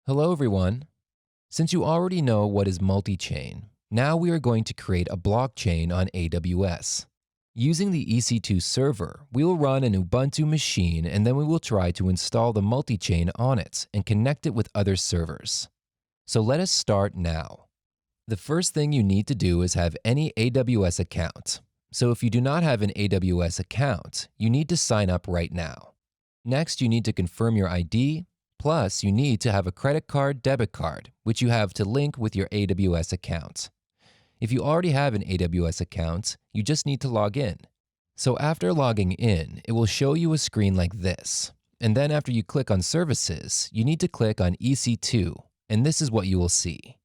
Hello, everyone. Since you already know what is multi-chain, now we are going to create a blockchain on AWS. Using the EC2 server, we will run an Ubuntu machine and then we will try to install the multi-chain on it and connect it with other servers. So let us start now. The first thing you need to do is have any AWS account. So if you do not have an AWS account, you need to sign up right now. Next, you need to confirm your ID. Plus, you need to have a credit card, debit card, which you have to link with your AWS account. If you already have an AWS account, you just need to log in. So after logging in, it will show you a screen like this. And then after you click on Services, you need to click on EC2, and this is what you will see.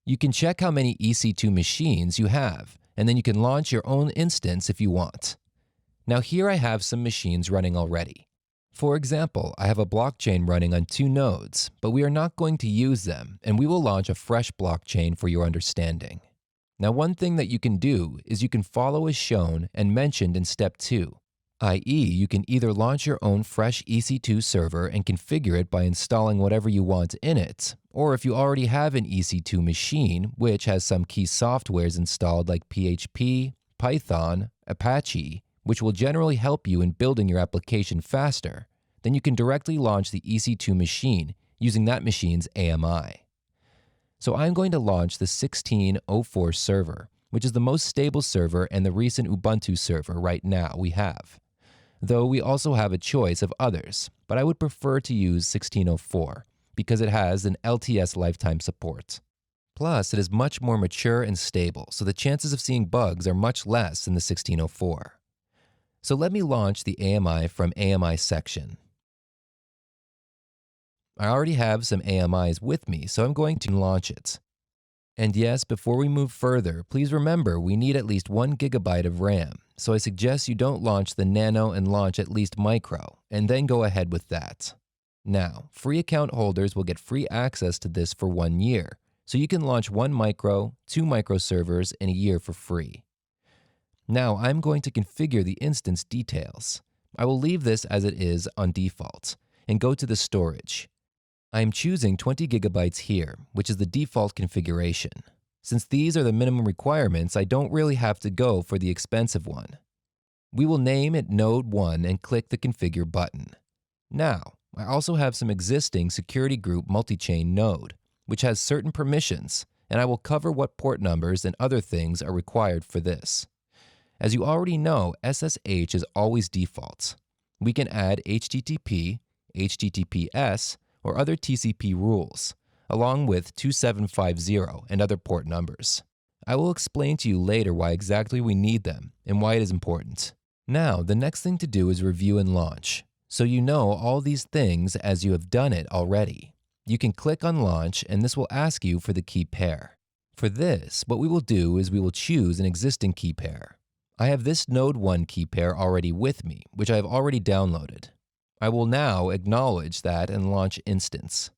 You can check how many EC2 machines you have, and then you can launch your own instance if you want. Now here I have some machines running already. For example, I have a blockchain running on 2 nodes, but we are not going to use them, and we will launch a fresh blockchain for your understanding. Now, one thing that you can do is you can follow as shown and mentioned in step 2, i.e. you can either launch your own fresh EC2 server and configure it by installing whatever you want in it, or if you already have an EC2 machine, which has some key softwares installed like PHP, Python, Apache, which will generally help you in building your application faster, then you can directly launch the EC2 machine using that machine's AMI. So I'm going to launch the 1604 server, which is the most stable server and the recent Ubuntu server right now we have. Though we also have a choice of others, but I would prefer to use 1604 because it has an LTS lifetime support. Plus, it is much more mature and stable, so the chances of seeing bugs are much less in the 1604. So let me launch the AMI from AMI section. I already have some AMIs with me, so I'm going to launch it. And yes, before we move further, please remember we need at least 1 GB of RAM, so I suggest you don't launch the Nano and launch at least Micro, and then go ahead with that. Now, free account holders will get free access to this for 1 year, so you can launch 1 Micro, 2 Micro servers in a year for free. Now I'm going to configure the instance details. I will leave this as it is on default and go to the storage. I am choosing 20 GB here, which is the default configuration. Since these are the minimum requirements, I don't really have to go for the expensive one. We will name it Node 1 and click the Configure button. Now, I also have some existing security group multichain node, which has certain permissions, and I will cover what port numbers and other things are required for this. As you already know, SSH is always default. We can add HTTP, HTTPS, or other TCP rules, along with 2750 and other port numbers. I will explain to you later why exactly we need them and why it is important. Now, the next thing to do is review and launch. So you know all these things as you have done it already. You can click on Launch and this will ask you for the key pair. For this, what we will do is we will choose an existing key pair. I have this Node 1 key pair already with me, which I have already downloaded. I will now acknowledge that and launch instance.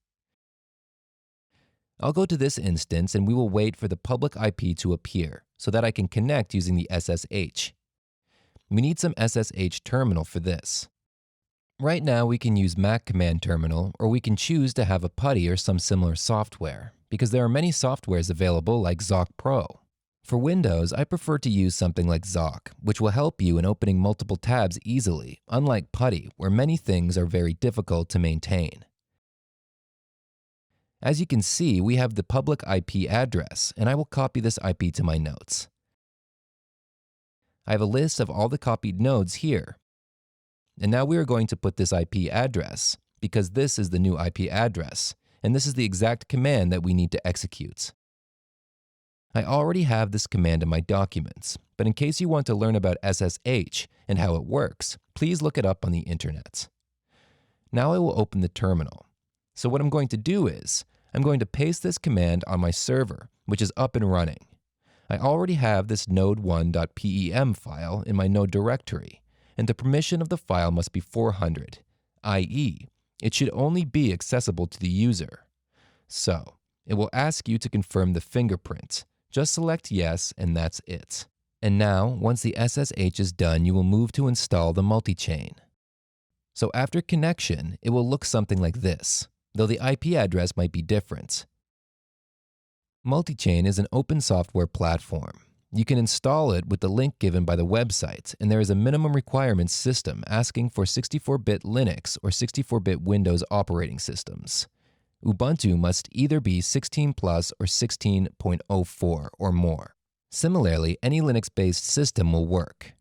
I'll go to this instance and we will wait for the public IP to appear so that I can connect using the SSH. We need some SSH terminal for this. Right now we can use Mac Command Terminal or we can choose to have a PuTTY or some similar software because there are many softwares available like Zoc Pro. For Windows, I prefer to use something like Zoc, which will help you in opening multiple tabs easily, unlike PuTTY, where many things are very difficult to maintain. As you can see, we have the public IP address, and I will copy this IP to my notes. I have a list of all the copied nodes here. And now we are going to put this IP address, because this is the new IP address, and this is the exact command that we need to execute. I already have this command in my documents, but in case you want to learn about SSH and how it works, please look it up on the internet. Now I will open the terminal. So what I'm going to do is, I'm going to paste this command on my server, which is up and running. I already have this node1.pem file in my node directory, and the permission of the file must be 400, i.e., it should only be accessible to the user. So, it will ask you to confirm the fingerprint. Just select yes, and that's it. And now, once the SSH is done, you will move to install the multichain. So after connection, it will look something like this. though the IP address might be different. Multichain is an open software platform. You can install it with the link given by the website, and there is a minimum requirements system asking for 64-bit Linux or 64-bit Windows operating systems. Ubuntu must either be 16 plus or 16.04 or more. Similarly, any Linux-based system will work.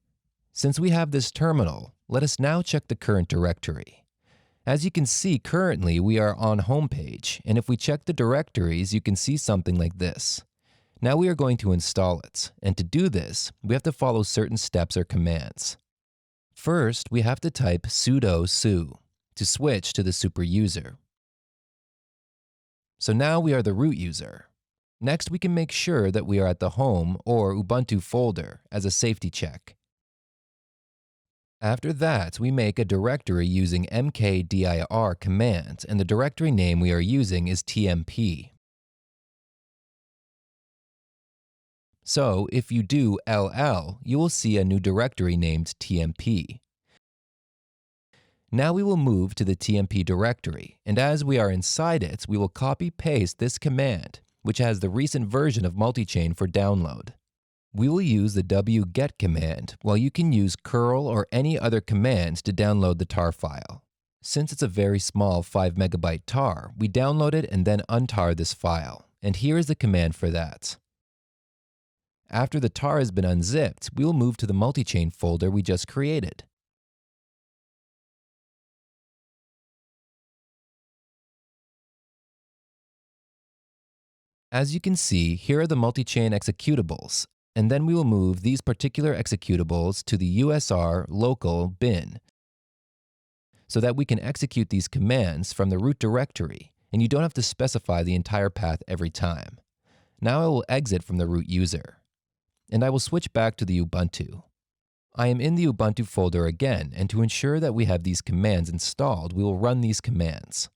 Since we have this terminal, let us now check the current directory. As you can see, currently we are on homepage, and if we check the directories, you can see something like this. Now we are going to install it, and to do this, we have to follow certain steps or commands. First, we have to type sudo su to switch to the super user. So now we are the root user. Next, we can make sure that we are at the home or Ubuntu folder as a safety check. After that, we make a directory using mkdir command, and the directory name we are using is tmp. So, if you do ll, you will see a new directory named tmp. Now we will move to the tmp directory, and as we are inside it, we will copy-paste this command, which has the recent version of Multichain for download. We will use the wget command, while you can use curl or any other command to download the tar file. Since it's a very small 5 megabyte tar, we download it and then untar this file, and here is the command for that. After the tar has been unzipped, we will move to the Multichain folder we just created. As you can see, here are the Multichain executables, and then we will move these particular executables to the USR local bin so that we can execute these commands from the root directory, and you don't have to specify the entire path every time. Now I will exit from the root user, and I will switch back to the Ubuntu. I am in the Ubuntu folder again, and to ensure that we have these commands installed, we will run these commands.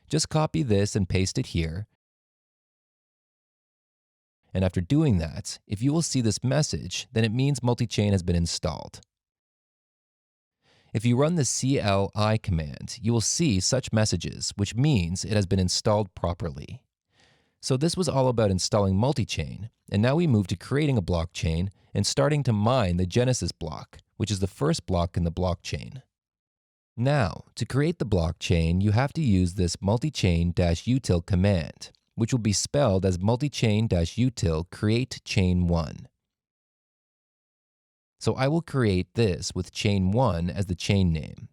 Just copy this and paste it here. And after doing that, if you will see this message, then it means Multichain has been installed. If you run the CLI command, you will see such messages, which means it has been installed properly. So this was all about installing Multichain, and now we move to creating a blockchain and starting to mine the Genesis block, which is the first block in the blockchain. Now, to create the blockchain, you have to use this multichain-util command, which will be spelled as multichain-util create chain1. So I will create this with chain1 as the chain name.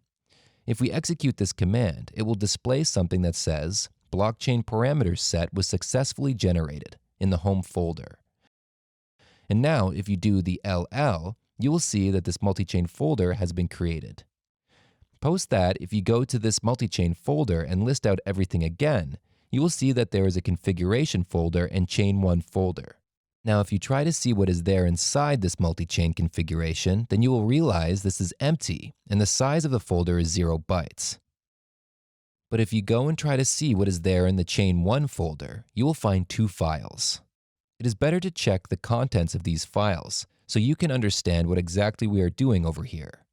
If we execute this command, it will display something that says, blockchain parameters set was successfully generated in the home folder. And now, if you do the LL, you will see that this multichain folder has been created. Post that, if you go to this multichain folder and list out everything again, you will see that there is a configuration folder and chain1 folder. Now, if you try to see what is there inside this multichain configuration, then you will realize this is empty and the size of the folder is 0 bytes. But if you go and try to see what is there in the chain1 folder, you will find 2 files. It is better to check the contents of these files so you can understand what exactly we are doing over here.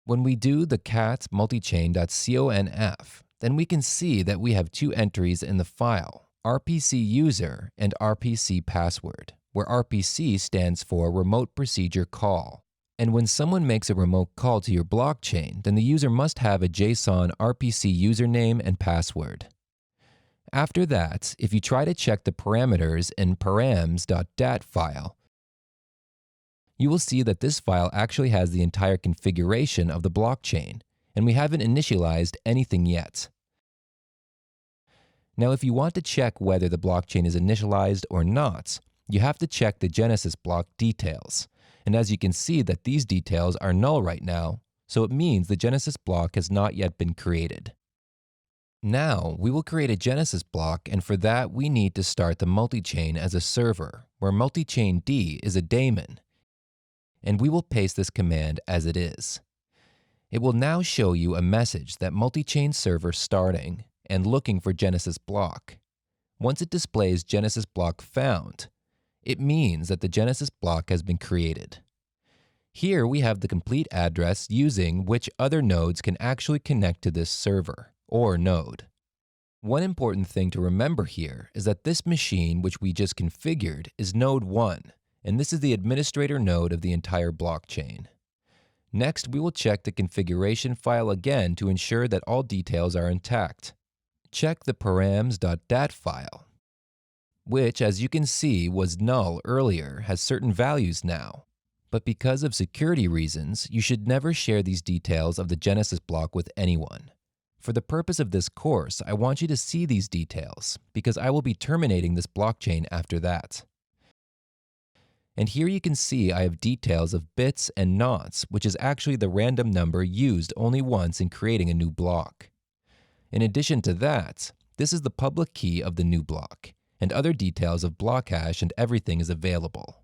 When we do the cat multichain.conf, then we can see that we have 2 entries in the file, RPC user and RPC password, where RPC stands for remote procedure call. And when someone makes a remote call to your blockchain, then the user must have a JSON RPC username and password. After that, if you try to check the parameters in params.dat file, you will see that this file actually has the entire configuration of the blockchain, and we haven't initialized anything yet. Now, if you want to check whether the blockchain is initialized or not, you have to check the Genesis block details. And as you can see that these details are null right now, so it means the Genesis block has not yet been created. Now, we will create a Genesis block, and for that we need to start the multichain as a server, where multichain-d is a daemon. And we will paste this command as it is. It will now show you a message that multichain server starting and looking for Genesis block. Once it displays Genesis block found, it means that the Genesis block has been created. Here we have the complete address using which other nodes can actually connect to this server, or node. One important thing to remember here is that this machine, which we just configured, is node 1, and this is the administrator node of the entire blockchain. Next, we will check the configuration file again to ensure that all details are intact. Check the params.dat file, which, as you can see, was null earlier, has certain values now. But because of security reasons, you should never share these details of the Genesis block with anyone. For the purpose of this course, I want you to see these details, because I will be terminating this blockchain after that. And here you can see I have details of bits and knots, which is actually the random number used only once in creating a new block. In addition to that, this is the public key of the new block, and other details of block hash and everything is available.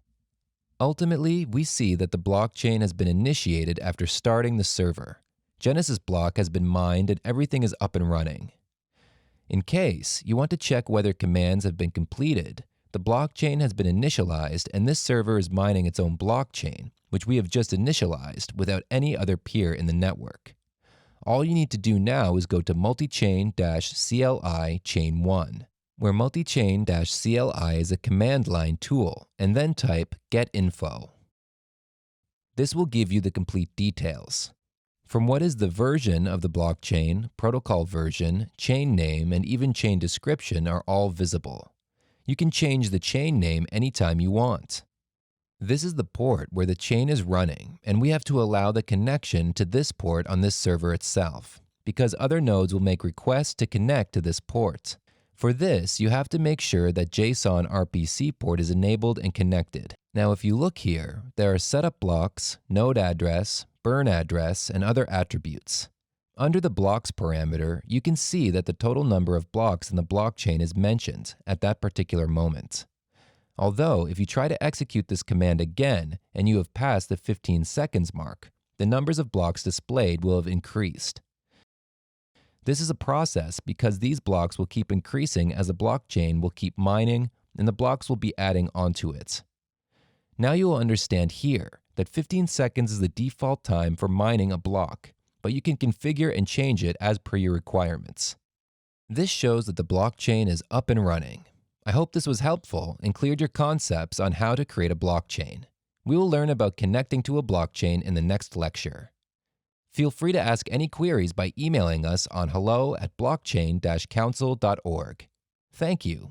Ultimately, we see that the blockchain has been initiated after starting the server. Genesis block has been mined and everything is up and running. In case you want to check whether commands have been completed, the blockchain has been initialized and this server is mining its own blockchain, which we have just initialized without any other peer in the network. All you need to do now is go to multichain-CLI chain 1, where multichain-CLI is a command line tool, and then type getinfo. This will give you the complete details. From what is the version of the blockchain, protocol version, chain name, and even chain description are all visible. You can change the chain name anytime you want. This is the port where the chain is running, and we have to allow the connection to this port on this server itself, because other nodes will make requests to connect to this port. For this, you have to make sure that JSON RPC port is enabled and connected. Now, if you look here, there are setup blocks, node address, burn address, and other attributes. Under the blocks parameter, you can see that the total number of blocks in the blockchain is mentioned at that particular moment. Although, if you try to execute this command again and you have passed the 15 seconds mark, the numbers of blocks displayed will have increased. This is a process because these blocks will keep increasing as the blockchain will keep mining and the blocks will be adding onto it. Now you will understand here that 15 seconds is the default time for mining a block, but you can configure and change it as per your requirements. This shows that the blockchain is up and running. I hope this was helpful and cleared your concepts on how to create a blockchain. We will learn about connecting to a blockchain in the next lecture. Feel free to ask any queries by emailing us on hello@blockchain-council.org. Thank you.